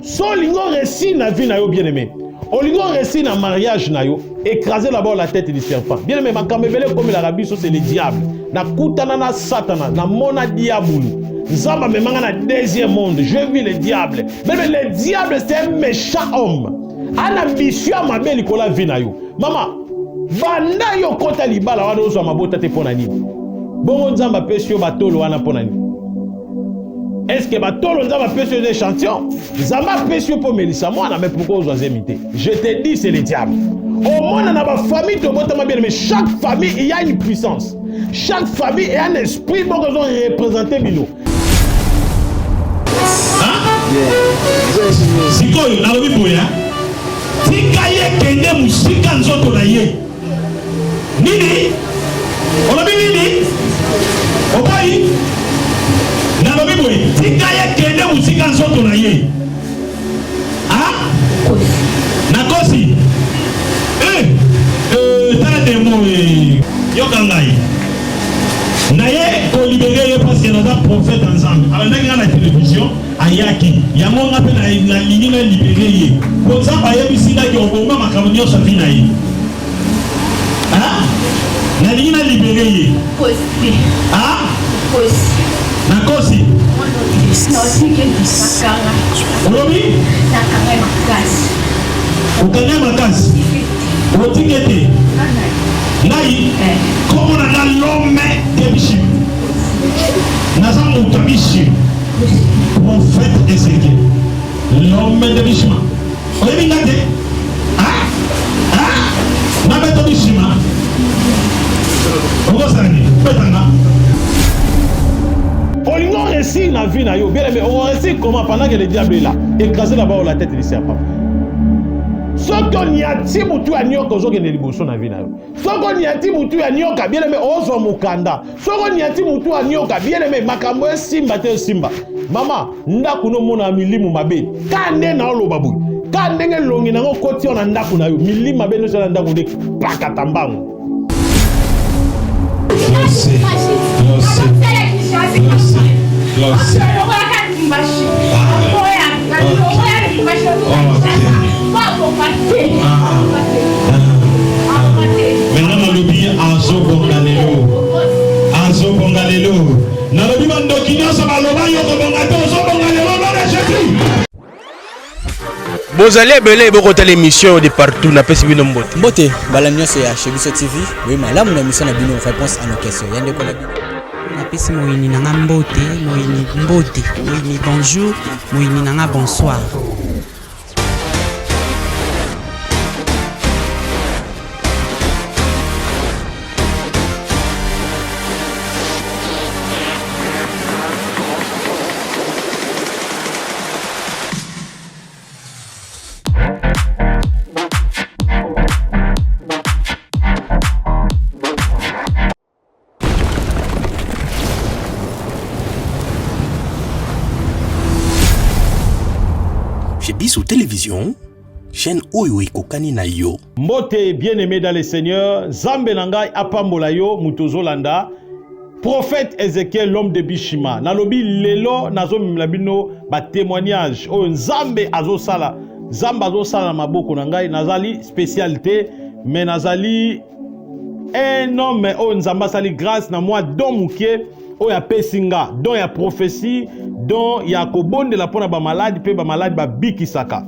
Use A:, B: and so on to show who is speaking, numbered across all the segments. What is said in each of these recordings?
A: So lingo réussi na vie na yo bien aimé. Olingo réussi na mariage na yo, écraser d'abord la tête du serpent. Bien aimé, ma kambebele comme la rabbi, c'est le diable. Na kutana na satana, na mona diabulu. Zamba me manga na deuxième monde. Je vis le diable. Mais le diable c'est un méchant homme. Ana ambition ma belle likola vie na yo. Maman, banda yo kota libala wana ozo mabota te pona nini. Bongo nzamba pesio batolo wana pona nini. Est-ce que batolo nzamba pesio des échantillons? Zamba pesio pour melisa moi na mais pourquoi ozo imiter? Je te dis c'est le diable. Au monde na ba famille to bota ma bien mais chaque famille il y a une puissance. Chaque famille a un esprit bon qu'ils ont représenté bino. Sikoyo na lobi boya. Tika ye kende musika nzoto na ye. Nini? Olobi nini? Obai? Na lobi boya. Tika ye kende musika nzoto na ye. Ah? Nakosi. T'as des mots. Yokangai. Naye ko libérer parce que nous avons prophète ensemble. Alors dans la télévision, ayaki, yango ngape na ligne na libérer. Pour ça ba yebi singa ki oboma makamyo sa fina yi. Ah? Na ligne na libérer.
B: Kosi.
A: Ah?
B: Kosi.
A: Nakosi.
B: Kosi ke disakanga.
A: Olobi?
B: Nakanga makasi.
A: Ukanga makasi. Otikete. Nai, comment on a l'homme de Bichim? Nazam Outabichim, prophète Ezekiel. L'homme de Bichim. Vous avez regardé? Ah? Ah? Nabeto Bichim. Vous avez dit? Pétana. On lui a réussi dans la vie, bien aimé. On a réussi comment pendant que le diable est là, écraser d'abord la tête du serpent. Soko nyati mutu anyoka ozo kende liboso na vina yo. Soko nyati mutu anyoka bien aimé ozo mukanda. Soko nyati mutu anyoka bien aimé makambo simba te simba. Mama ndaku no mona milimu mabe. Kande na oloba boy. Kande nge longi na ngo koti ona ndaku na yo. Milimu mabe no sala ndaku de pakata mbango. Maintenant lobby azo bongalelo na lobby bando kinyosa baloba yoko bongato zo bongalelo na Jésus.
C: Bozali ebele bokota l'émission de partout na pesi bino mbote.
D: Mbote balanyo c'est chez Biso TV. Oui malamu na mission na bino réponse à nos questions. Yande ko la
E: na pesi moyini nanga mbote, moyini mbote, moyini bonjour, moyini nanga bonsoir.
F: Biso Télévision, chaîne Oyo Kokani na yo.
A: Mbote bien-aimé dans le Seigneur, Zambe nangai apambola yo mutozolanda. Prophète Ézéchiel l'homme de Bishima. Nalobi lelo nazo mlabino ba témoignage. O Nzambe azosala. Zamba azosala maboko nangai nazali spécialité mais nazali un homme o Nzamba sali grâce na moi don muke o ya pesinga, don ya prophétie, don ya kobonde la pona ba malade pe ba malade ba bikisaka.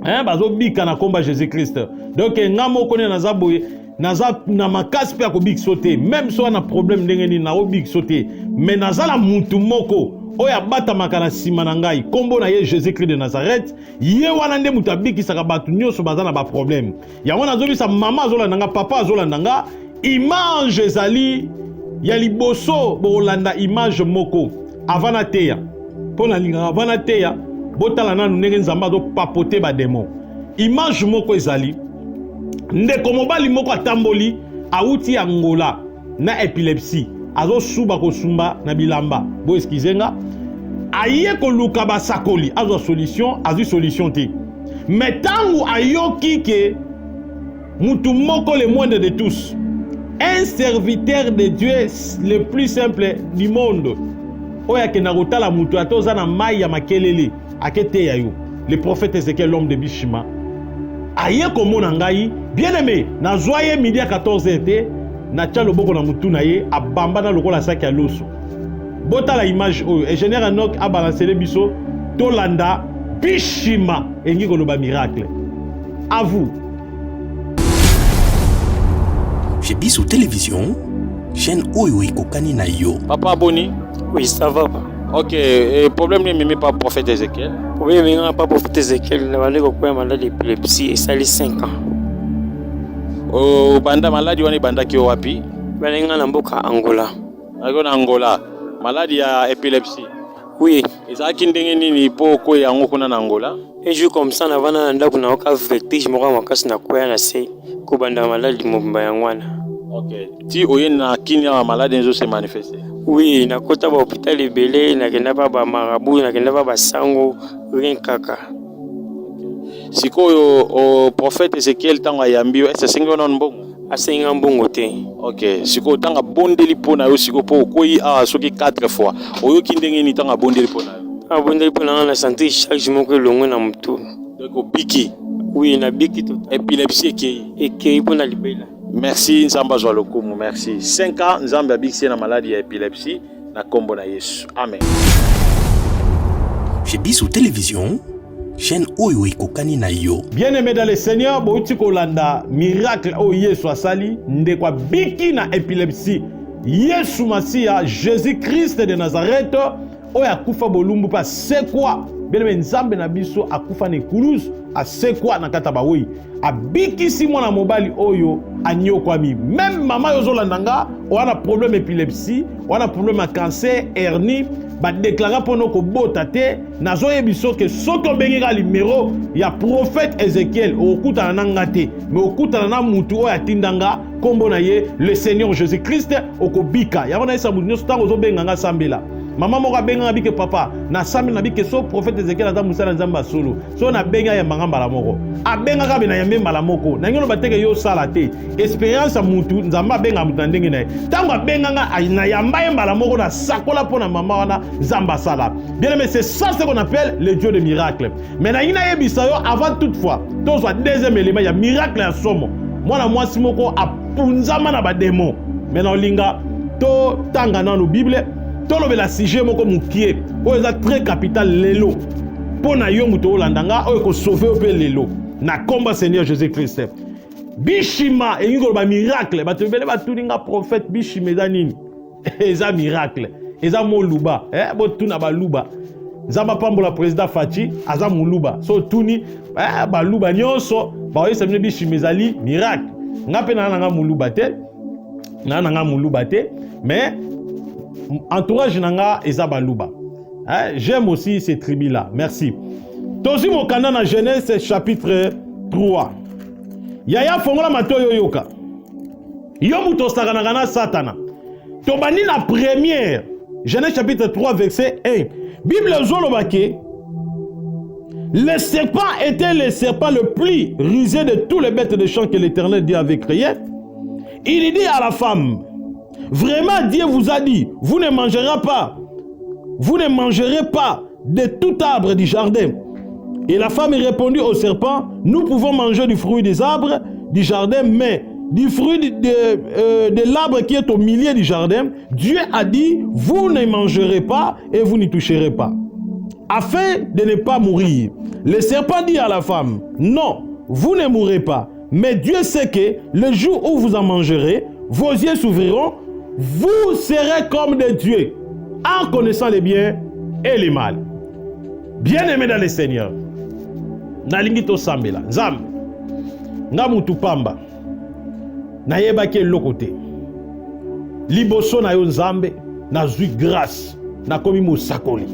A: Hein bazo bika na komba Jésus-Christ. Donc ngamo kone nazaboye naza na makasi pe akobik sauter même so na problème ndenge ni na obik sauter mais nazala mutu moko oya bata makana sima na ngai kombo na ye Jésus-Christ de Nazareth ye wana nde mutu abikisaka batu nyonso bazana ba problème ya wana azobisa mama azolanda nga papa azolanda nga image ezali ya liboso bolanda image moko avana teya pona linga avana teya botala nanu ndenge nzamba azo papoter ba démon image moko ezali ndeko mobali moko atamboli auti Angola na épilepsie azo suba kosumba na bilamba bo excusenga aye koluka basakoli azo solution te mais tangu ayoki ke mutu moko le moindre de tous un serviteur de Dieu le plus simple du monde oya ke na kotala mutu atoza na mai ya makelele akete ya yo le prophète Ézéchiel, l'homme de Bishima. Aye komona ngai, bien aimé, na zoye midi à 14h, na tia loboko na mutu na ye, a bamba na lokola saki ya loso. Bota la image oyo, et général Anok a balancé le biso, Tolanda, Bishima, et ngi koloba miracle. À vous.
F: Chez Bissou Télévision, chaîne Oyo Kokani na yo.
C: Papa Boni.
G: Oui, ça va.
C: Ok, et problème n'est même pas prophète Ézéchiel.
G: Oui, mais on n'a pas prophète Ézéchiel. Il a un malade d'épilepsie et ça a 5 ans.
C: Oh, banda maladie wani banda ki wapi?
G: Il a un Angola.
C: Angola. Maladie ya épilepsie.
G: Oui.
C: Et ça qui ndenge nini po ko ya ngo kuna na Angola?
G: Un jour comme ça, on a un aucun vertige, je me rends compte que je suis un malade de
C: ok. Si oyen na kinya malade nzo se manifester.
G: Oui, na kota ba hôpital ebele, na kenda ba marabout, na kenda ba sango, rien kaka.
C: Sikoyo o prophète Ézéchiel tanga yambio, est-ce singo non mbongo?
G: Asenga mbongo te.
C: Ok, sikoyo tanga bondeli pona yo siko po koyi a soki 4 fois. Oyo kindenge ni tanga bondeli pona yo.
G: Abondeli pona na santé chaque jour que longo na mutu.
C: Donc biki.
G: Oui, na biki tout.
C: Épilepsie
G: qui pona libela.
C: Merci Nzamba Zolokumu, merci. 5 ans Nzamba biksi na maladie épilepsie na kombo na Yesu. Amen.
F: Chez Bissou Télévision, chaîne Oyo Kokani na yo.
A: Bien-aimé dans le Seigneur, Boiti Kolanda, miracle o Yesu asali, ndekwa biki na épilepsie. Yesu Masia, Jésus-Christ de Nazareth, oya kufa bolumbu pa c'est quoi? Bien-aimé Nzambe na biso akufa ne kuluz, a c'est quoi na kata bawi? A biki si mwana mobali oyo anyo kwami. Même maman yozo landanga, wana problème épilepsie, wana problème à cancer, hernie, ba déclara pono ko bota te, nazo yebiso ke soto bengira numéro ya prophète Ézéchiel okuta na ngate, mais okuta na mutu oya tindanga kombo na ye le Seigneur Jésus-Christ okobika. Ya wana isa mutu tango zo benganga sambela. Maman moko benga bike papa na sami na bike so prophète Ézéchiel aza musala nzamba solo so na benga ya mangamba la moko abenga ka bina yambe mbala moko na ngelo bateke yo sala te expérience ya mutu nzamba benga mutu ndenge na tango benga nga na yamba mbala moko na sakola pona mama wana nzamba sala. Bien aimé, c'est ça ce qu'on appelle le Dieu de miracle. Mais na ina yebisa yo avant toutefois to soit deuxième élément ya miracle ya somo mwana mwasi moko apunzama na ba démon. Mais na linga to tanga na no Bible tolo la sujet moko mukie o eza très capital lelo pona yo muto olandanga o ko sauver pe lelo na komba Seigneur Jésus-Christ. Bishima e ngolo ba miracle ba tebele ba tuninga prophète Bishima eza nini? Eza miracle eza moluba bo tuna ba luba zamba pambola président Fachi aza muluba so tuni ba luba nyonso ba oyesa mine Bishima ezali miracle ngape na nga muluba te na nga muluba te mais entourage nanga ezabaluba. J'aime aussi ces tribus-là. Merci. Tozi mokanda na Genèse chapitre 3. Yaya fongola matoyo yoka. Yo muto sakanaka na Satana. Tobani na première. Genèse chapitre 3 verset 1. Bible zolobake. Le serpent était le serpent le plus rusé de tous les bêtes de champ que l'Éternel Dieu avait créé. Il dit à la femme: vraiment, Dieu vous a dit, vous ne mangerez pas de tout arbre du jardin. Et la femme répondit au serpent: nous pouvons manger du fruit des arbres du jardin, mais du fruit de l'arbre qui est au milieu du jardin, Dieu a dit, vous ne mangerez pas et vous n'y toucherez pas, afin de ne pas mourir. Le serpent dit à la femme: non, vous ne mourrez pas, mais Dieu sait que le jour où vous en mangerez, vos yeux s'ouvriront, vous serez comme des dieux, en connaissant les biens et les mal. Bien-aimés dans le Seigneur, nalingi to sambela, nzam, nga mutu pamba, na yeba ke lokote, liboso na yo nzambe, na zui grâce, na komi mosakoli.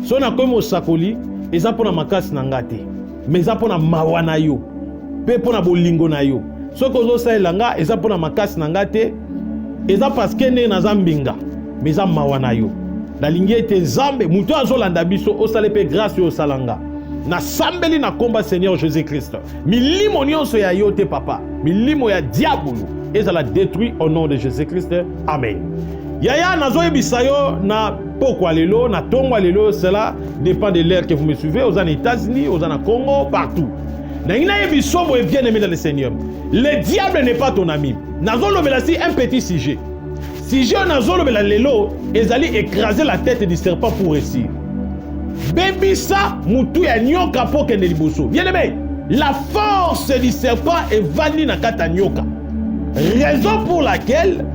A: So na komi mosakoli, eza pona makasi na ngate, mais eza pona mawa na yo, pe pona bolingo na yo. So kozo sa elanga, eza pona makasi na ngate, eza parce que ne naza mbinga mais eza mawa na yo nalingi ete nzambe mutu azolanda biso osala mpe grâce yo osalanga nasambeli na komba Seigneur Jésus-Christ milimo nyonso ya yo te papa milimo ya diabolo ezala détruit au nom de Jésus-Christ. Amen. Yaya nazoyebisa yo na pokwa lelo na tongwa lelo cela dépend de l'ère que vous me suivez, aux États-Unis, aux Congo, partout. Bien aimé dans le Seigneur. Le diable n'est pas ton ami. Nazolo Belasi, un petit sujet. Sujet Nazolo Belalelo, ils allaient écraser la tête du serpent pour réussir. Bébisa, Moutou ya nyoka po kende liboso. Bien aimé, la force du serpent est vendue dans kata nyoka. Raison pour laquelle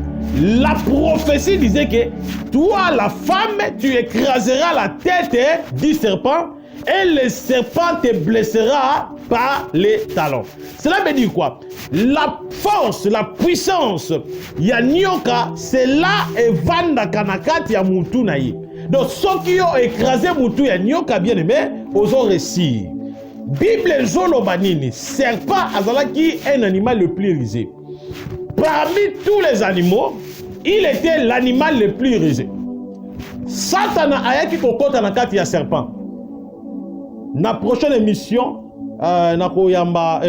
A: la prophétie disait que toi, la femme, tu écraseras la tête du serpent et le serpent te blessera par les talons. Cela veut dire quoi? La force, la puissance, ya nyoka, c'est là et vanda kanakati ya mutu na ye. Donc, ceux qui ont écrasé mutu ya nyoka, bien aimé, ils ont réussi. Bible zolo banini, serpent azalaki un animal le plus risé. Parmi tous les animaux, il était l'animal le plus risé. Satan a qui kokota na kati ya serpent. Na prochaine émission, na koyamba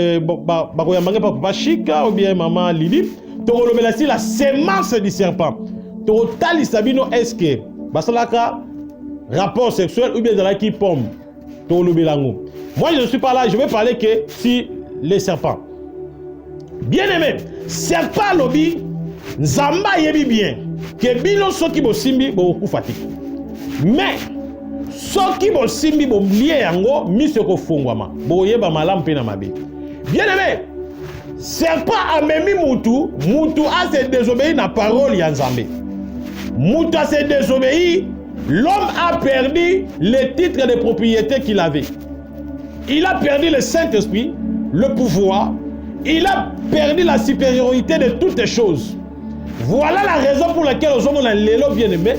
A: bakoyamba pa papa Chika ou bien maman Lili, tolobela si la semence du serpent. Totali sabino est-ce que basalaka rapport sexuel ou bien dans la qui pomme. Tolobelango. Moi je ne suis pas là, je vais parler que si les serpents. Bien aimé, serpent lobi nzamba yebi bien que bino soki bo simbi bo kufati. Mais soki bo simbi bo lié yango miso ko fungwama bo yeba malamu pe na mabe. Bien aimé, serpent a memi mutu a se désobéi na parole ya Nzambe. Mutu a se désobéi, l'homme a perdu le titre de propriété qu'il avait. Il a perdu le Saint-Esprit, le pouvoir, il a perdu la supériorité de toutes les choses. Voilà la raison pour laquelle aux hommes l'élo bien-aimé,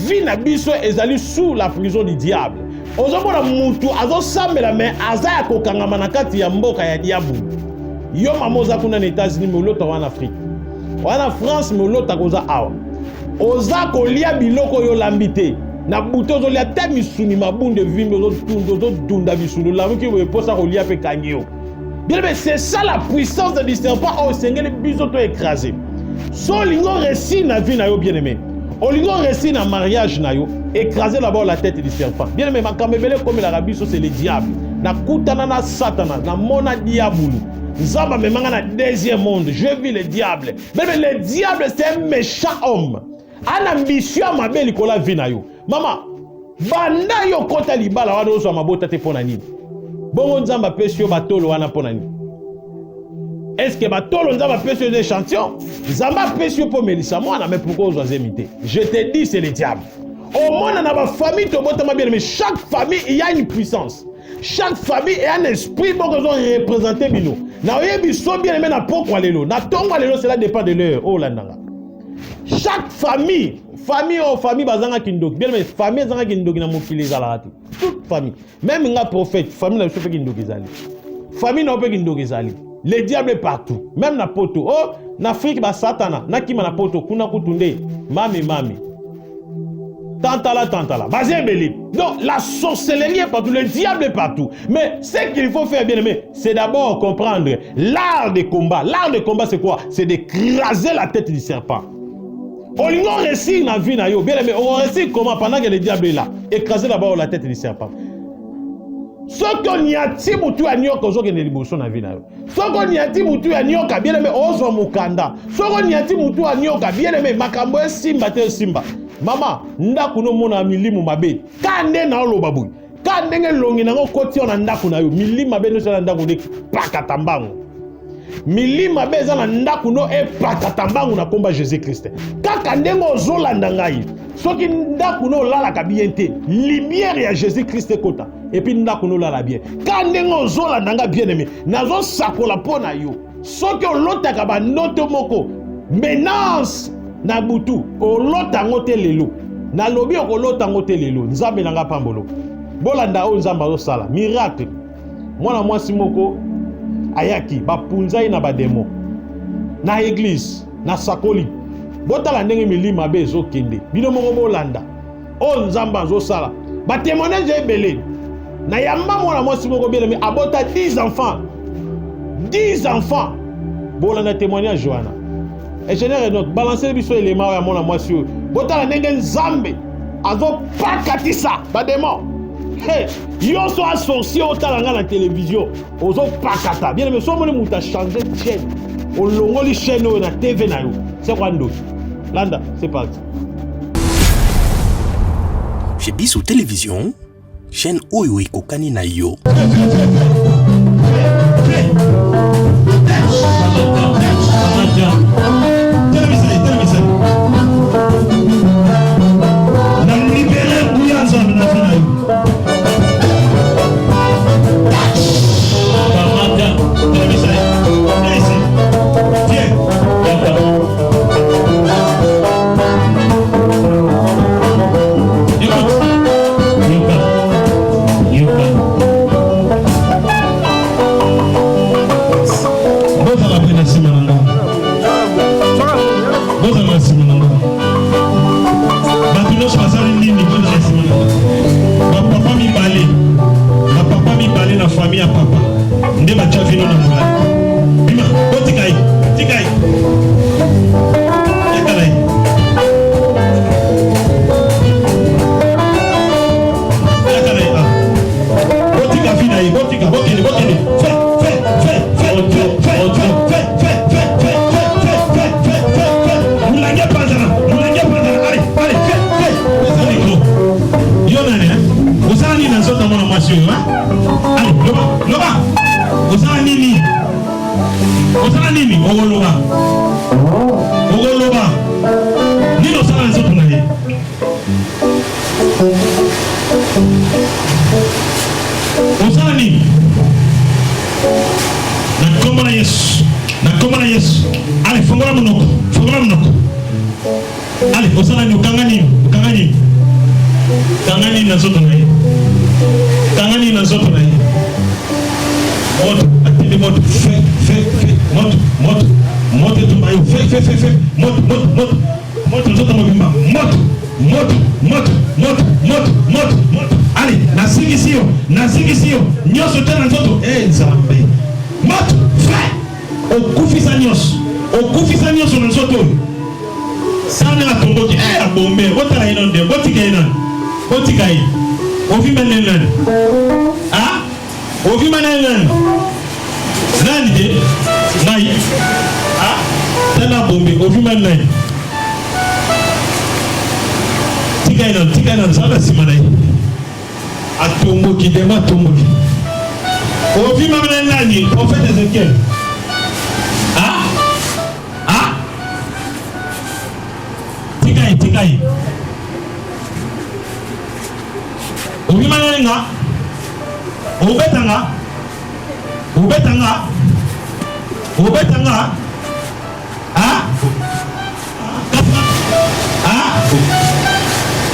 A: vie na biso ezali sous la prison du diable. Aux hommes la mutu azo sambela mais azaya kokangama na kati ya mboka ya diable. Yo mamoza kuna na États-Unis mais l'autre en Afrique. En France mais l'autre koza awa. Oza kolia biloko yo lambité. Na buto zo lia ta misuni mabunde vimbe zo dunda misuni la ki we posa kolia pe kangio. Bien mais c'est ça la puissance du serpent au Seigneur les bisoto écrasé. So lingo récit na vie na yo bien aimé. O lingo récit na mariage na yo, écraser d'abord la tête du serpent. Bien aimé makamebele comme la rabiso c'est le diable. Na kutana na satana, na mona diabulu. Nzamba me manga na deuxième monde, je vis le diable. Mais le diable c'est un méchant homme. An ambition ma belle kola vie na yo. Maman, banda yo kota libala wana ozo mabota te pona nini. Bongo nzamba pesi yo batolo wana pona nini. Est-ce que batolo nzamba pesi yo des échantillons? Nzamba pesi yo po melisa mwana mais pourquoi ozo azemité? Je te dis c'est le diable. Au monde na ba famille to bota ma bien mais chaque famille il y a une puissance. Chaque famille a un esprit pour que ils représenter bino. Na oyebi so bien aimé na pokwa lelo. Na tongwa lelo cela dépend de l'heure. Oh là nanga. Chaque famille bazanga kindoki bien mais famille zanga kindoki na mokili ezala te toute famille même nga prophète famille na sope kindoki ezali famille na ope kindoki ezali le diable est partout même na poto oh na Afrique ba satana na kima na poto kuna kutunde mami tantala bazembeli donc la sorcellerie est partout le diable est partout mais ce qu'il faut faire bien aimé c'est d'abord comprendre l'art de combat c'est quoi? C'est d'écraser la tête du serpent. On réussit dans la vie, bien aimé, on réussit comment pendant que le diable est là. Écraser d'abord la tête du serpent. Ce qu'on y a dit, mutu a nyoka ozo kende liboso na vie na yo. Ce qu'on y a dit, mutu a nyoka bien aimé ozo mukanda. Ce qu'on y a dit, mutu a nyoka bien aimé makambo simba te simba. Mama, ndaku no mona milimu mabe. Kande na olo babu. Kande ngelongi na ngokoti ona ndaku na yo. Milimu mabe no sala ndaku de pakatambango. Milima beza na ndaku no e pakatambangu na komba Jésus Christ. Kaka ndengo ozolanda ngai. Soki ndaku no lala ka bien te. Lumière ya Jésus Christ kota. Et puis ndaku no lala bien. Ka ndengo ozolanda nga bien aimé. Nazo sakola pona yo. Soki olotaka ba noto moko. Menace na butu. Olota ngote lelo. Na lobi okolota ngote lelo. Nzambe nanga pambolo. Bolanda o nzamba zo sala. Miracle. Mwana mwasi moko ayaki bapunzai na bademo na église na sakoli botala ndenge milima be ezokende bino moko bolanda o nzamba zo sala ba témoignage ebele na yamba mwana mwasi moko bien abota 10 enfants bolanda témoignage wana et génère notre balancer biso élément ya mwana mwasi botala ndenge nzambe azo pakatisa bademo Hey, yo so associé au talanga la télévision. Ozo pakata. Bien mais so moni muta changer de chaîne. O longoli chaîne na TV na yo. C'est quoi ndo? Landa, c'est parti.
F: Chez Bissou Télévision, chaîne Oyo Ekokani na yo.
A: Prophète Ézéchiel. Tikai. Ubetanga.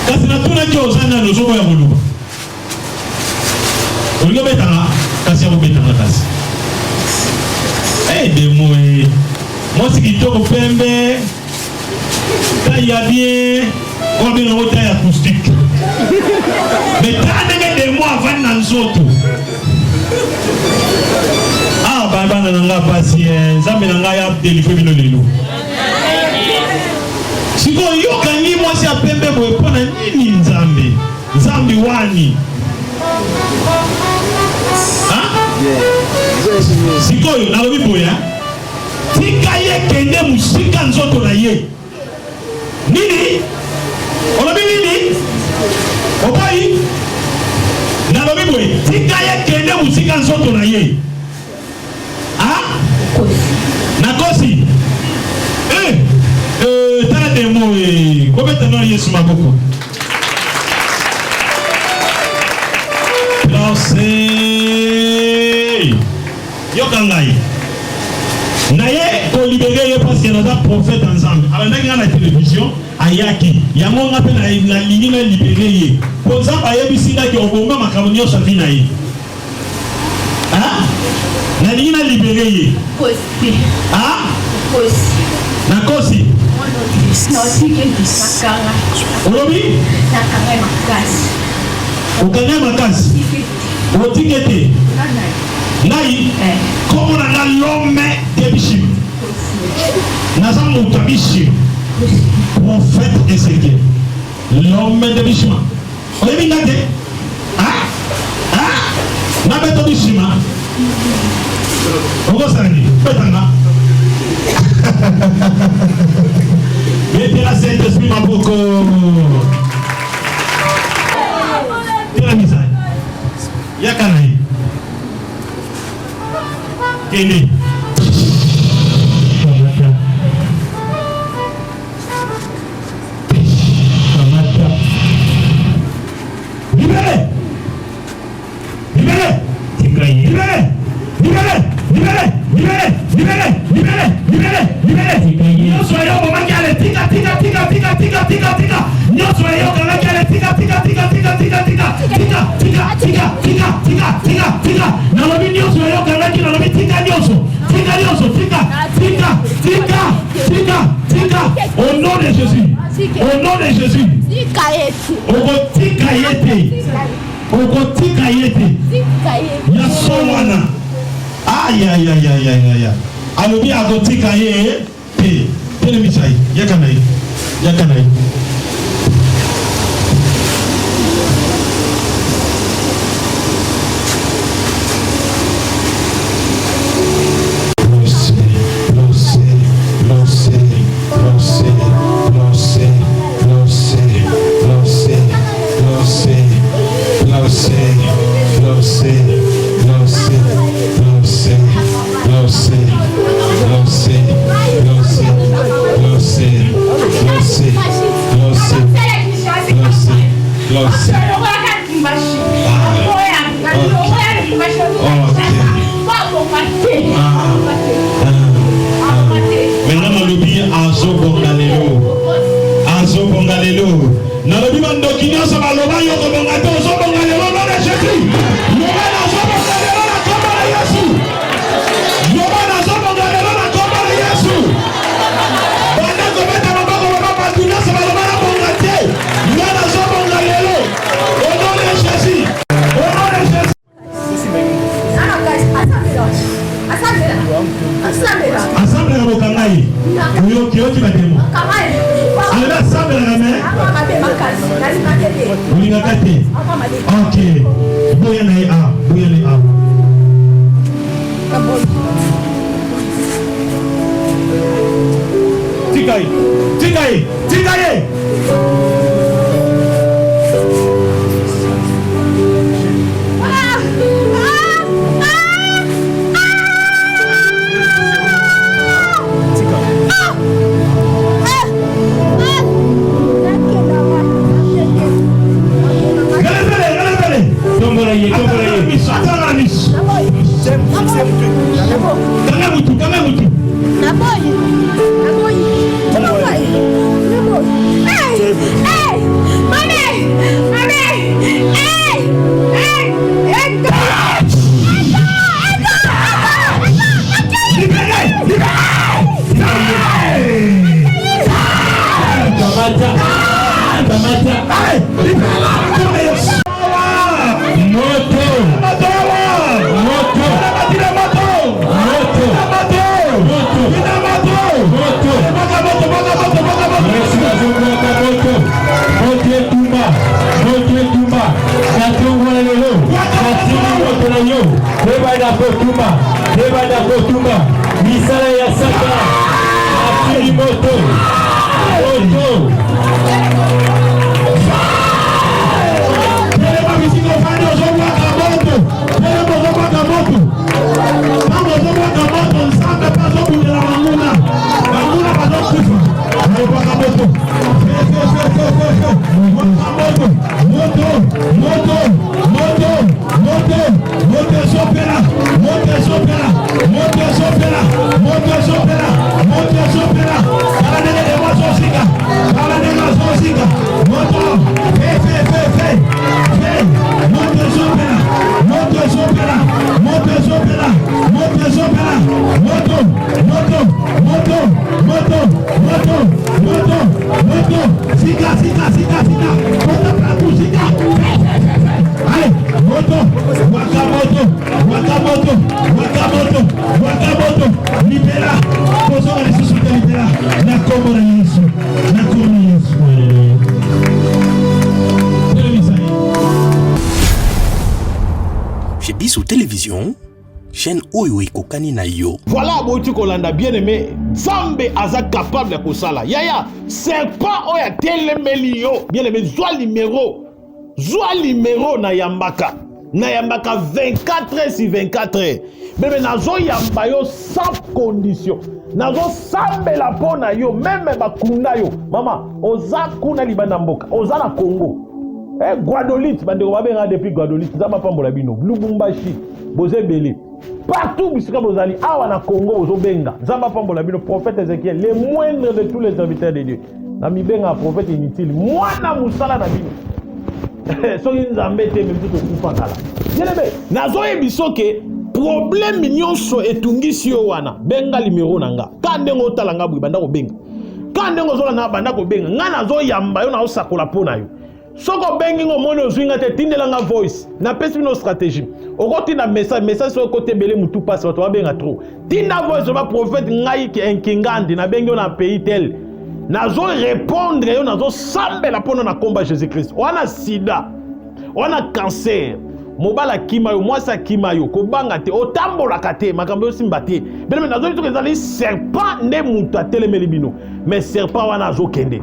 A: Kasi na tuna kyo sana no zobo ya muluba. Uligo betanga kasi ya betanga kasi. Demo moi c'est kitoko pembe. Taille bien. On bien en taille acoustique. Mais t'as des mois avant dans zoto. Baba nanga patient, Nzambe nanga ya délivrer bino lelo. Siko yo kangi moi si apembe boye pona nini Nzambe? Nzambe wani? Siko yo na lobi boya. Tika ye kende musika nzoto na ye. Nini? Olobi nini? Okai? Na lobi boye. Tika ye kende musika nzoto na ye. Nakosi. Tala demo kobe tano Yesu maboko. Lancé. Yokangai. Naye ko libérer parce qu'il y a un prophète ensemble. Alors na la télévision ayaki. Yango ngape na ligne na libérer. Pour exemple ayebisinga ki obomba makamyo safina yi. Na ligne na libérer.
B: Kosi.
A: Kosi. Nakosi.
B: Naotike bisakanga.
A: Olobi?
B: Nakanga makasi.
A: Ukanga makasi. Otikete. Nai. Comment on a l'homme de Bishim. Nazam Bishim. Prophète Ézéchiel. L'homme de Bishim. Olebi ngate. Na beto bishima. Ogo sarani. Betanga. Mettez la Saint-Esprit Maboko. Tela misai. Yakanai. Kene. Libérez! Libérez! Libérez! Libérez! Libérez! Libérez! Libérez! Libérez! Libérez! Libérez! Nyoso yo bomangale tika tika tika tika tika tika tika. Nyoso yo bomangale tika tika tika tika tika tika tika tika tika tika tika tika tika. Na lobi nyoso yo bomangale na lobi tika nyoso. Tika nyoso tika tika tika tika tika. Au nom de Jésus. Au nom de Jésus. Tika yete. Okotika yete. Ya sowana. Aïe aïe aïe aïe aïe aïe. Alobi agotika ye. Tele misai. Yakanai. Yakanai. Maintenant nalobi azo bongalelo nalobi bandoki nyonso baloba yo kobonga te ozo bongalelo nom de Jésus loba nazo bongalelo na kombo na Yesu loba nazo bongalelo na kombo na Yesu banda kobeta maboko baba batu nyonso baloba na bonga te loba nazo bongalelo au nom de Jésus au nom de Jésus. Assemble la bokangai. Uyo kioki batemo. Aleba assemble la me. Ulinga kate. OK. Boya na a, boya na a. Tikai. Tikai. Tikai. Misala ya saka akili moto moto tele mabisiko fanya ozobwa kamoto tele bozobwa kamoto tango ozobwa kamoto nsambe pazo kundela manguna manguna pazo kufa ozobwa kamoto moto moto moto moto moto sopera moto sopera moto sopera moto sopera moto sopera para nene de moto sika moto fe moto sopera
F: chaîne oyo ekokani na yo.
A: Voilà, Boiti Kolanda, bien aimé. Zambe aza capable de kosala. Yaya, serpent oya telemeli yo. Bien aimé, zwa numéro na yambaka. Na yambaka 24 heures sur 24 heures. Bébé, nazo yamba yo sans condition. Nazo sambe la pona yo, même bakunda yo. Mama, oza kuna libanda mboka. Oza na Congo. Guadolite, bande ko babenga depuis Guadolite. Zama pambola bino. Lubumbashi, Boze Bele. Partout, bisika bozali, awa na Congo, ozobenga. Zama pambola bino, prophète Ézéchiel, le moindre de tous les serviteurs de Dieu. Na mibenga prophète inutile. Mwana musala na bino. Soki nzambe te même tout okufa kala. Yelebe, nazo yebiso ke problème nyonso etungisi yo wana. Benga numéro nanga. Kande ngo talanga bwi banda ko benga. Kande ngo zola na banda ko benga. Nga nazo yamba yo na osakola pona yo. Soko bengi ngo mone ozuinga te tindelanga voice. Na pesi bino stratégie. Okoti na message so côté belé mutu passe bato benga trop. Tinda voice ba prophète ngai ki enkingandi na bengi na pays tel. Nazo répondre yo nazo sambela pono na combat Jésus-Christ. Wana sida. Wana cancer. Mobala kima yo mwasa kima yo kobanga te otambola kate makambo yo simba te. Bele nazo biso ezali serpent nde mutu atelemeli bino. Mais serpent wana zo kende.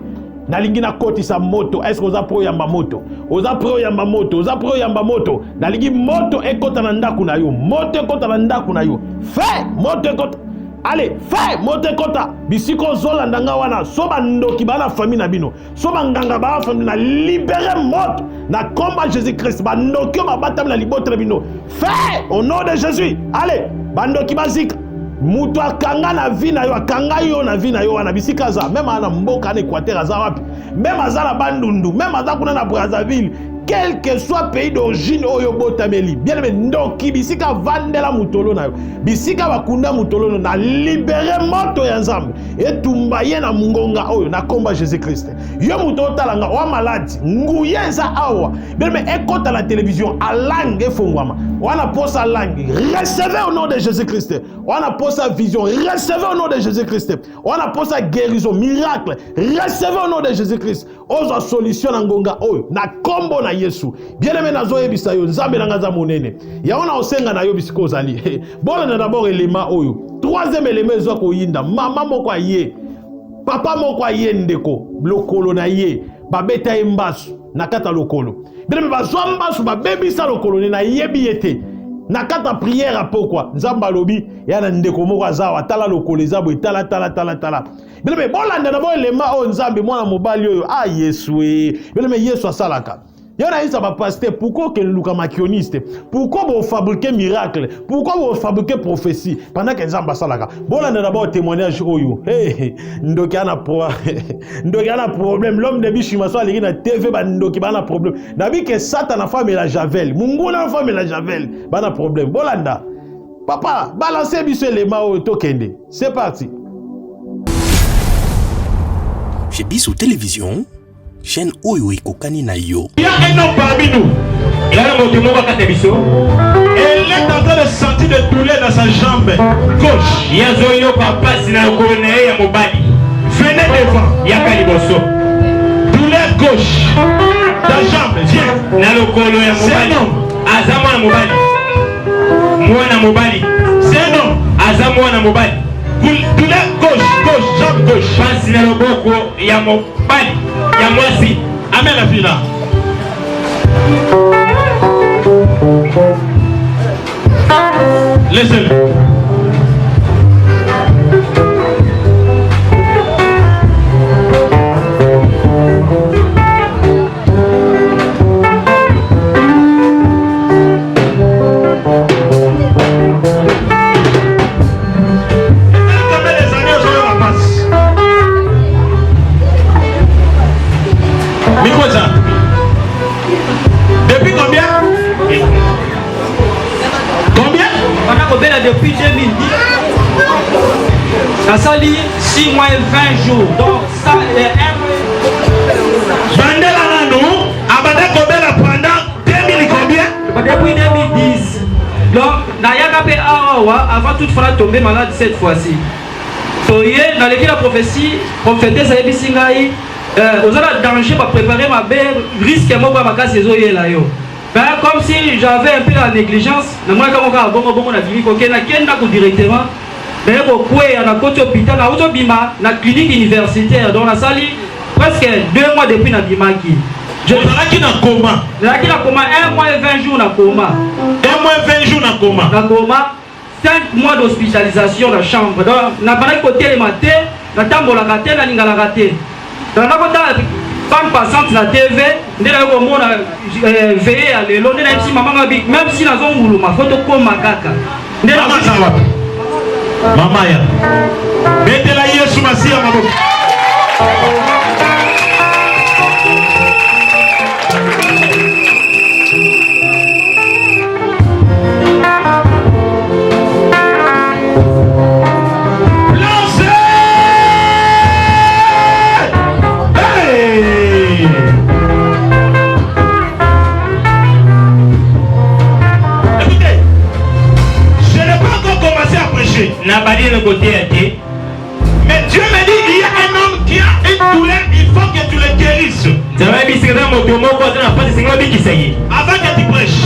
A: Nalingi na koti sa moto. Est-ce que oza pro yamba moto? Oza pro yamba moto. Oza pro yamba moto. Nalingi moto ekota na ndaku na yo. Moto ekota na ndaku na yo. Fais moto ekota. Allez, fais moto ekota. Bisiko zola ndanga wana. Soba ndoki bana famille na bino. Soba nganga ba famille na libérer moto. Na combat Jésus-Christ. Ba ndoki ba batam na libotre bino. Fais au nom de Jésus. Allez, bandoki bazika. Mutu akanga na vie na yo akanga yo na vie na yo wana bisika za même ana mboka na Équateur aza wapi même aza na bandundu même aza kuna na Brazzaville quel que soit pays d'origine oyo botameli bien aimé ndoki bisika vandela mutolo na yo bisika bakunda mutolo na libérer moto ya nzambe etumba ye na mungonga oyo na komba Jésus-Christ yo muto talanga wa malade nguyeza awa bien aimé ekota la télévision à langue efongwama wana posa langue recevez au nom de Jésus-Christ wana posa vision recevez au nom de Jésus-Christ wana posa guérison miracle recevez au nom de Jésus-Christ oza solution na ngonga oyo na kombo na Yesu bien aimé nazo yebisa yo nzambe nanga za monene ya wana osenga na yo bisiko ozali bona na d'abord élément oyo troisième élément ezo ko yinda mama moko aye papa moko aye ndeko lokolo na ye babeta embasu na kata lokolo bien aimé bazwa mbasu babebisa lokolo na yebi yete na kata prière pourquoi nzamba lobi ya na ndeko moko azawa tala lokolo ezabo tala bien bolanda na bo élément o nzambe mwana mobali oyo Yesu bien Yesu asalaka yona isa ba pasteur pourquoi que luka makioniste pourquoi vous fabriquer miracle pourquoi vous fabriquer prophétie pendant que nzamba asalaka bolanda na bo témoignage oyo ndoki ana problème l'homme de bishima so aliki na TV ba ndoki bana problème nabi que Satan na femme la javel mungu na femme la javel bana problème bolanda papa balancez biso élément oyo tokende c'est parti.
F: Chez Bissou Télévision, chaîne oyo ekokani na yo.
A: Il y a un homme parmi nous. Il est en train de sentir des douleurs dans sa jambe gauche. Venez devant. Douleur gauche. Ta jambe, viens. C'est un homme. C'est un homme. Douleur gauche, jambe gauche. Amen la fille là. Laissez-le. Depuis combien?
H: Depuis 2010. Ça sali 6 mois et 20 jours. Donc ça est un mois. Pendant 2000 combien? Depuis 2010. Donc, avant toute fois tomber malade cette fois-ci. Dans la prophétie, prophétesse a dit vous avez danger pour préparer ma belle risque à ma casse là yo. Ben, comme si j'avais un peu la négligence, je suis directement. Mais je suis à l'hôpital, la clinique universitaire, donc la salle presque 2 mois depuis la Bimaki. Je suis dans le coma. Je suis dans le coma, 1 mois et 20 jours dans le coma.
A: 1 mois et 20 jours dans le coma.
H: Dans le coma, 5 mois d'hospitalisation dans la chambre. Donc, on a pas côté le matin, on a la raté, on a raté. Donc, on a femme passante la TV, on a veillé à l'élo, même si maman même si nous avons ma photo comme makaka.
A: Maman ya. Mettez-la Yesu Masia maboko. Mais Dieu me dit il y a un homme qui a une douleur, il faut que tu le guérisses. Avant que tu prêches.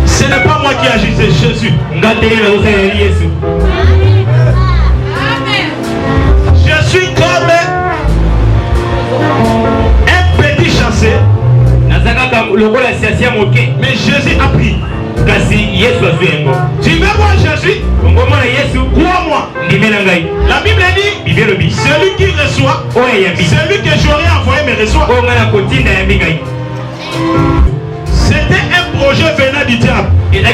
A: Ce n'est pas moi qui agis, c'est Jésus. Je suis comme un petit chassé. Mais Jésus a pris. Tu veux voir Jésus? Crois-moi. La Bible dit celui qui reçoit, celui que j'aurais envoyé me reçoit. C'était un projet venant du diable. Je vais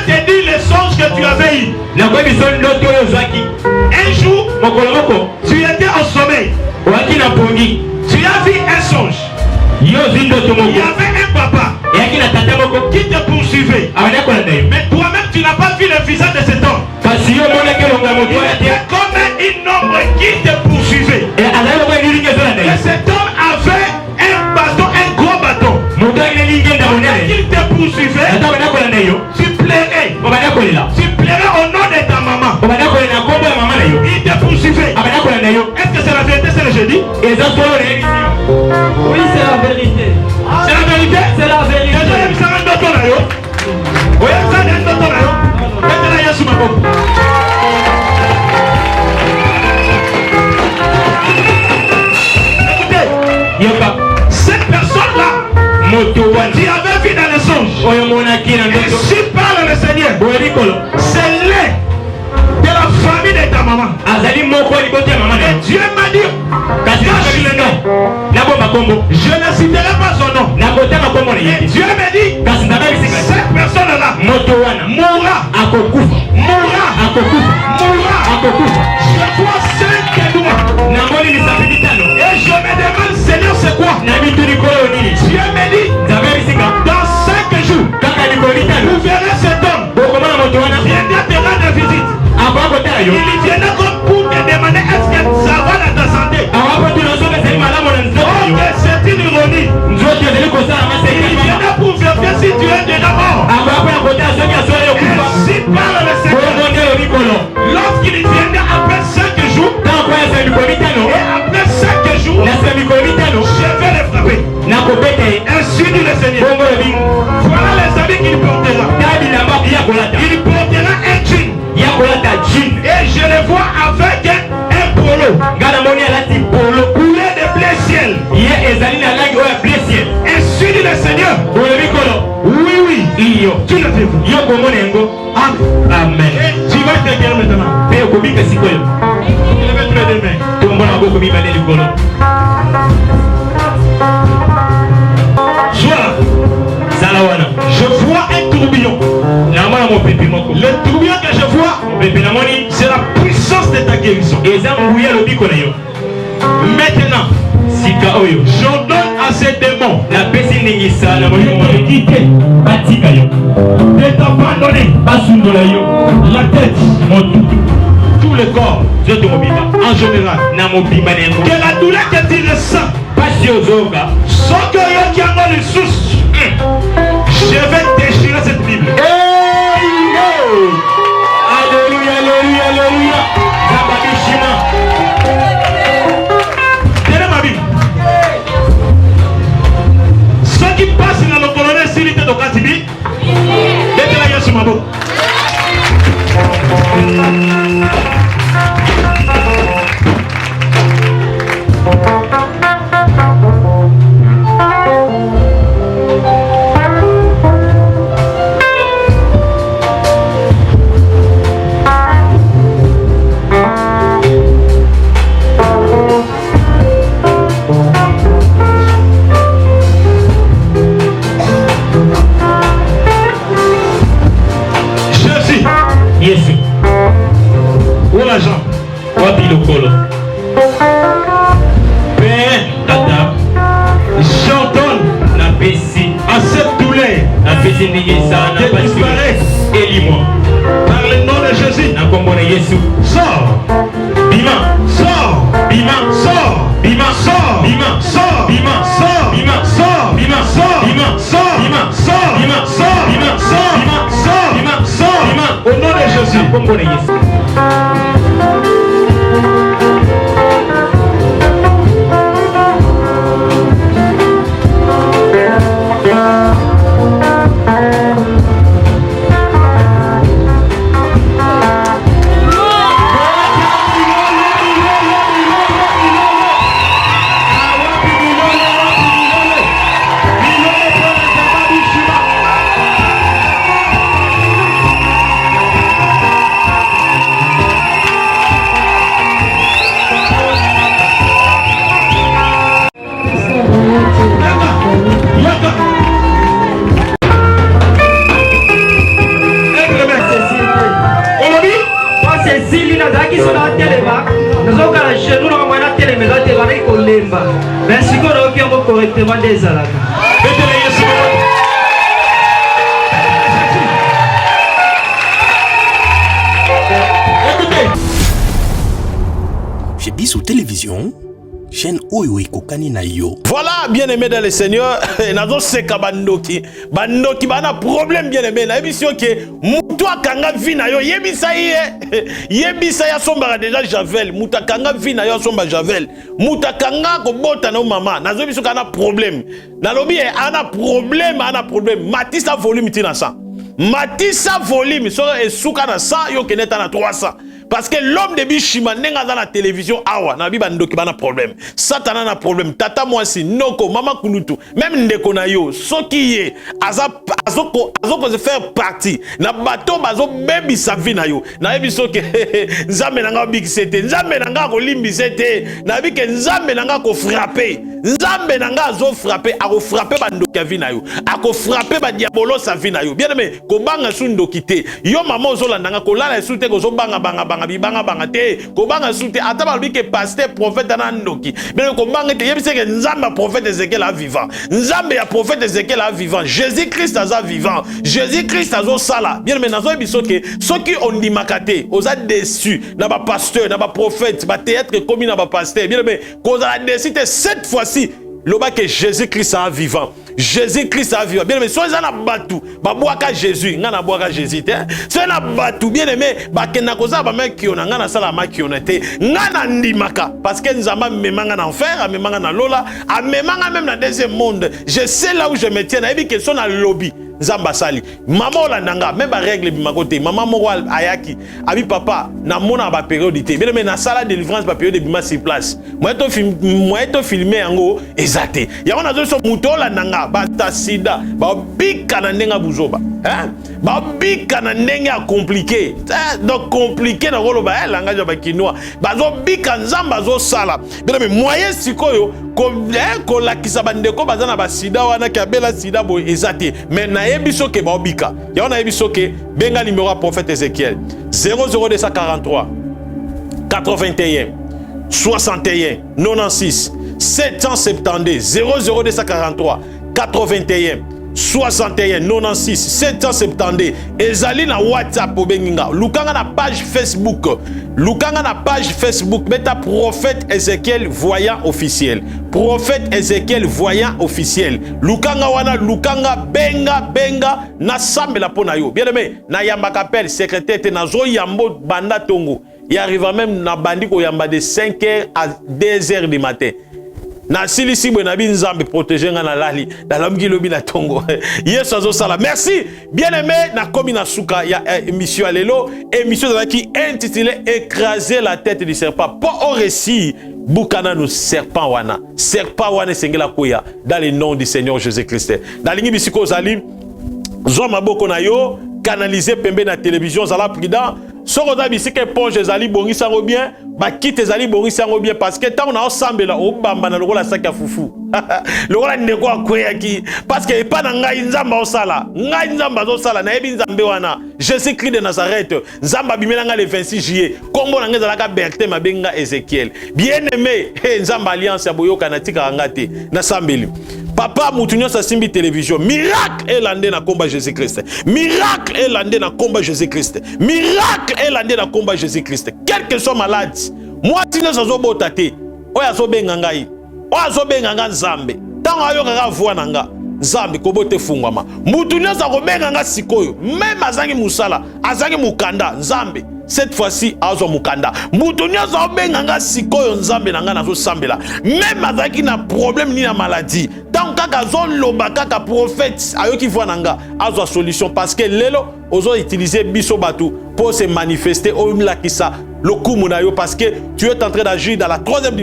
A: te dire les songes que tu avais eu. Un jour, tu étais au sommeil. Tu as vu un songe. Il y avait un papa qui te poursuivait. Mais toi-même, tu n'as pas vu le visage de cet homme. Il était comme une ombre qui te poursuivait. Et cet homme avait un bâton, un gros bâton. Il te poursuivait. Tu plairais. Tu plairais au nom de ta maman. Il te poursuivait. Est-ce que c'est la vérité, c'est le jeudi?
H: Oui, c'est la vérité.
A: C'est la vérité?
H: C'est la vérité.
A: Écoutez, cette personne-là qui avait vu dans les songes, ainsi parle le Seigneur, c'est l'un de la famille de ta maman. Et Dieu m'a dit, je ne citerai pas son nom. Et Dieu m'a dit, cette personne-là mourra. Je vois 5 doigts. Et je me demande, Seigneur, c'est quoi? Dieu me dit, dans 5 jours, vous verrez cet homme. Viendra te rendre visite. Il viendra comme pour te demander est-ce que ça va dans ta santé. Oh, c'est une ironie. Il viendra pour vérifier si tu es déjà mort. Ainsi parle le Seigneur. Lorsqu'il viendra après 5 jours, et après 5 jours, je vais les frapper. Ainsi dit le Seigneur. Voilà les habits qu'il portera. Il portera un jean. Et je le vois avec un polo. Couleur de blé ciel. Ainsi dit le Seigneur. Oui. Tu le fais. Amen. Et tu vas te guérir maintenant. Lève tous les deux mains. Je vois un tourbillon. Le tourbillon que je vois, c'est la puissance de ta guérison. Maintenant, j'ordonne à ces démons de t'abandonner la tête, tout le corps, en général. Que la douleur que tu ressens, sans que rien qui a le souci, je vais déchirer cette Bible.
H: Alléluia. Mokolo. Père, Tata, j'entends la Pessi. Accepte tous les. La Pessi Nigisa, la Pessi. Élis-moi. Par le nom de Jésus. Na Kombone Yesu. Sors. Bima. Sors. Bima. Sors. Bima. Sors. Bima. Sors. Bima. Sors. Bima. Sors. Bima. Sors. Bima. Sors. Bima. Sors. Bima. Sors. Bima. Sors. Bima. Sors. Bima. Sors. Bima. Au nom de Jésus. Na Kombone Yesu. Merci qu'on correctement des alaka.
F: Chez Bissou Télévision, chaîne Oyo Kokani na yo.
A: Voilà, bien aimé dans le Seigneur, nazo seka bandoki bana problème bien aimé na émission que mutwa kanga vina yo yebisa ya somba déjà Javel muta kanga vina yo somba Javel muta kanga ko bota na mama nazo biso kana problème na lobi ana problème matisa volume tina 100 matisa volume so esuka na 100 yo keneta na 300. Parce que l'homme de Bishima nenga dans la télévision awa na biba ndoki bana problème satana na problème tata mwasi noko mama kulutu même ndeko na yo soki ye azoko se faire partie na bato bazo bebi sa vie na yo na biso ke nzambe nanga bikisete nzambe nanga ko limbisete na bike nzambe nanga ko frapper nzambe nanga azo frapper ako frapper ba ndoki vie na yo ako frapper ba diabolo sa vie na yo bien aimé ko banga su ndoki te yo mama ozolanda nga ko lala su te ko zo banga banga te ko banga sute ata balobi ke pasteur prophète na ndoki mais ko banga te yebise ke nzamba prophète Ezekiel a vivant nzambe ya prophète Ezekiel a vivant Jésus Christ aza vivant Jésus Christ azo sala bien mais nazo biso ke soki ondimaka te oza déçu na ba pasteur na ba prophète ba théâtre comme na ba pasteur bien mais ko za déçu cette fois-ci loba que Jésus Christ a vivant Jésus Christ a vivant bien aimé so za na batu ba boaka Jésus nga na boaka Jésus te so na batu bien aimé ba kena koza ba mec qui on nga na sala ma qui on était nga na ndimaka parce que nzamba memanga na enfer a memanga na lola a memanga même dans deuxième monde je sais là où je me tiens na ebi que so na lobby nzamba sali maman olandanga même ba règle bimakote maman moko ayaki abi papa na mona ba périodité bien aimé na sala délivrance ba période bima sur place moi to filmer yango ezate ya on a zo muto olandanga bata sida ba bika na ndenga buzoba hein ba bika na ndenga compliqué donc compliqué na rolo ba langage ba kinois bazo bika nzamba zo sala bien mais moyen sikoyo ko lakisa bandeko bazana ba sida wana ki abela sida bo ezate mais na yebiso ke ba bika ya on a yebiso ke benga numéro prophète Ézéchiel 00243 81 61 96 772 00243 81 61 96 772 ezali na WhatsApp obenginga lukanga na page Facebook meta prophète Ézéchiel voyant officiel prophète Ézéchiel voyant officiel lukanga wana lukanga benga na sambela pona yo bien aimé na yamba kapel secrétaire te nazo yambo banda tongo il arrive même na bandi ko yamba de 5h à 2h du matin na silisi bwe na binzambe protéger nga na lali na lamgi lobi na tongo yesu azo sala merci bien aimé na komi na suka ya émission alelo émission qui intitulée écraser la tête du serpent pas au récit bukana no serpent wana sengela koya dans le nom du Seigneur Jésus-Christ na lingi bisiko zali zo maboko na yo canaliser pembe na télévision zala prudent soko za bisika éponge ezali bongisa ngo bien ba kite ezali bongisa ngo bien parce que tant on a sambela obamba na lokola saki ya fufu lokola ndeko akweyaki parce que epa na ngai nzamba osala ngai nzamba osala na yebi nzambe wana Jésus Christ de Nazareth nzamba bimela nga le 26 juillet kombo na ngeza laka Bertin mabenga Ezekiel bien aimé nzamba alliance ya boyoka na tika ngate na sambeli papa mutunyo sa simbi télévision miracle elande na komba Jésus Christ miracle elande na komba Jésus Christ miracle elande na komba Jésus Christ quel que soit malade moi tino zo bota te oya zo benga ngai oya zo benga nga nzambe tango ayo nga voix nanga nzambe kobote fungwama mutunyo za ko benga nga sikoyo même azangi musala azangi mukanda nzambe cette fois-ci azo mukanda mutunyo za ko benga nga sikoyo nzambe nanga nazo sambela même azaki na problème ni na maladie tant kaka zone loba kaka prophète ayoki voix nanga azo solution parce que lelo ozo utiliser biso batu pour se manifester au mlakisa lokumu na yo parce que tu es en train d'agir dans la troisième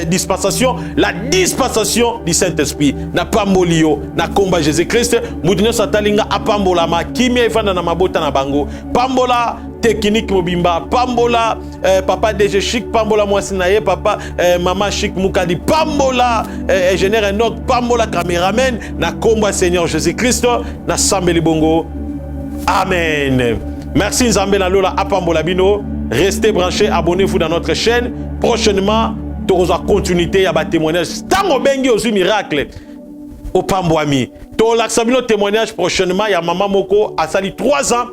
A: dispensation, la dispensation du Saint-Esprit. Na pambolio na komba Jésus-Christ mutunyo satalinga apambola ma kimia ifanda na mabota na bango pambola technique mobimba pambola papa DG Chic pambola mwasinaye papa mama Chic mukadi pambola ingénieur Enoch pambola caméraman na komba Seigneur Jésus-Christ na sambeli bongo amen. Merci Nzambe na lola apambola bino. Restez branchés, abonnez-vous dans notre chaîne. Prochainement, tu auras continuité à témoignage. Tango bengi aussi miracle. Au Pambouami. Tu auras témoignage prochainement. Il y a maman Moko a sali 3 ans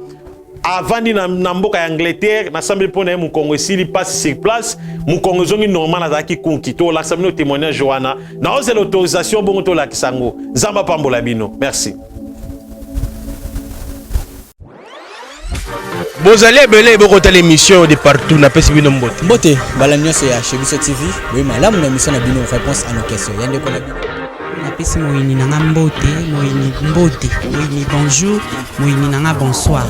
A: avant de n'amboka Angleterre. Na samedi pour mon Congo s'il passe sur place. Mon Congo zongi normal à zaki konki. Tu auras témoignage Johanna. Na ose l'autorisation bon to la kisango. Zamba Pambola bino. Merci.
F: Bozali ebele bokota l'émission de partout na pesi bino mbote.
D: Mbote bala nyonso ya Shebiso TV oui malamu na émission na bino réponse à nos questions yande ko na bino
E: napesi moyini nanga mbote moyini bonjour moyini nanga bonsoir.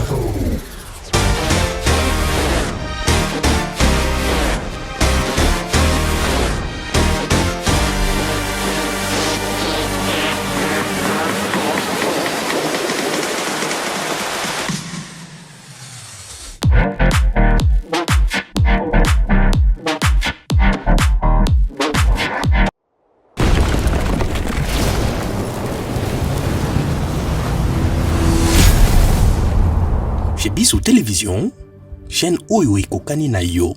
F: Chez Bissou Télévision, chaîne Oyo Kokani na yo.